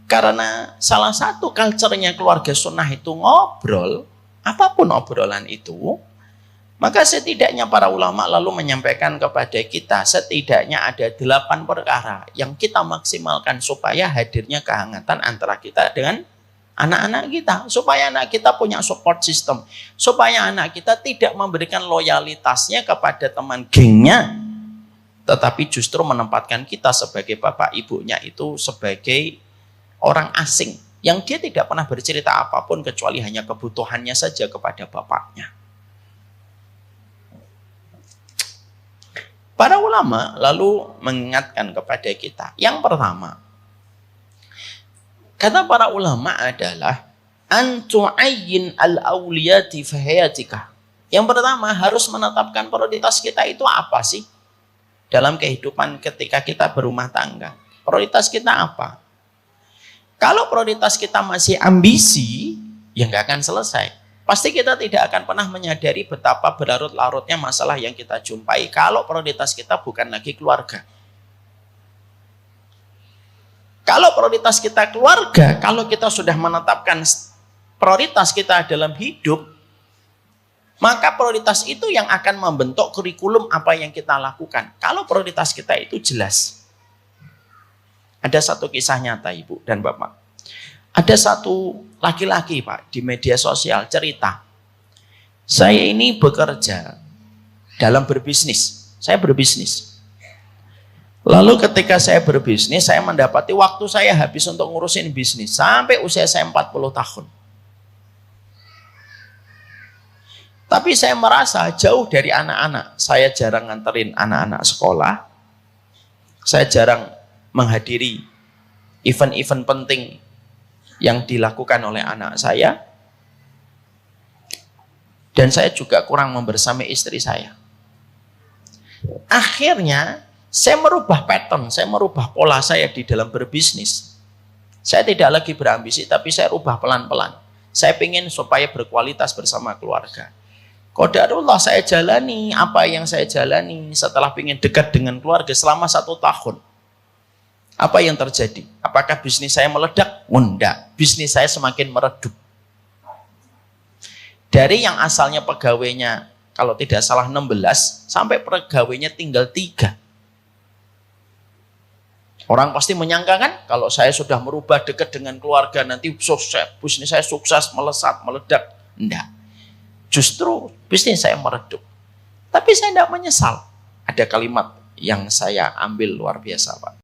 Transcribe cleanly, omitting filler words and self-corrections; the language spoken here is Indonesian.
Karena salah satu culture-nya keluarga sunnah itu ngobrol, apapun obrolan itu, maka setidaknya para ulama lalu menyampaikan kepada kita, setidaknya ada 8 perkara yang kita maksimalkan supaya hadirnya kehangatan antara kita dengan anak-anak kita. Supaya anak kita punya support system. Supaya anak kita tidak memberikan loyalitasnya kepada teman gengnya, tetapi justru menempatkan kita sebagai bapak ibunya itu sebagai orang asing yang dia tidak pernah bercerita apapun kecuali hanya kebutuhannya saja kepada bapaknya. Para ulama lalu mengingatkan kepada kita. Yang pertama, kata para ulama adalah antu'ayyin al-awliyati fahayatika. Yang pertama, harus menetapkan prioritas kita itu apa sih? Dalam kehidupan ketika kita berumah tangga. Prioritas kita apa? Kalau prioritas kita masih ambisi, ya nggak akan selesai. Pasti kita tidak akan pernah menyadari betapa berlarut-larutnya masalah yang kita jumpai kalau prioritas kita bukan lagi keluarga. Kalau prioritas kita keluarga, kalau kita sudah menetapkan prioritas kita dalam hidup, maka prioritas itu yang akan membentuk kurikulum apa yang kita lakukan. Kalau prioritas kita itu jelas. Ada satu kisah nyata, Ibu dan Bapak. Ada satu laki-laki, Pak, di media sosial cerita. Saya ini bekerja dalam berbisnis. Saya berbisnis. Lalu ketika saya berbisnis, saya mendapati waktu saya habis untuk ngurusin bisnis. Sampai usia saya 40 tahun. Tapi saya merasa jauh dari anak-anak. Saya jarang nganterin anak-anak sekolah. Saya jarang menghadiri event-event penting yang dilakukan oleh anak saya. Dan saya juga kurang membersamai istri saya. Akhirnya, saya merubah pattern, saya merubah pola saya di dalam berbisnis. Saya tidak lagi berambisi, tapi saya rubah pelan-pelan. Saya ingin supaya berkualitas bersama keluarga. Qadarullah saya jalani apa yang saya jalani setelah ingin dekat dengan keluarga selama 1 tahun. Apa yang terjadi? Apakah bisnis saya meledak? Enggak. Bisnis saya semakin meredup. Dari yang asalnya pegawainya, kalau tidak salah 16, sampai pegawainya tinggal 3. Orang pasti menyangka kan, kalau saya sudah merubah dekat dengan keluarga, nanti sukses, bisnis saya sukses, melesat, meledak. Enggak. Justru bisnis saya meredup. Tapi saya tidak menyesal. Ada kalimat yang saya ambil luar biasa, Pak.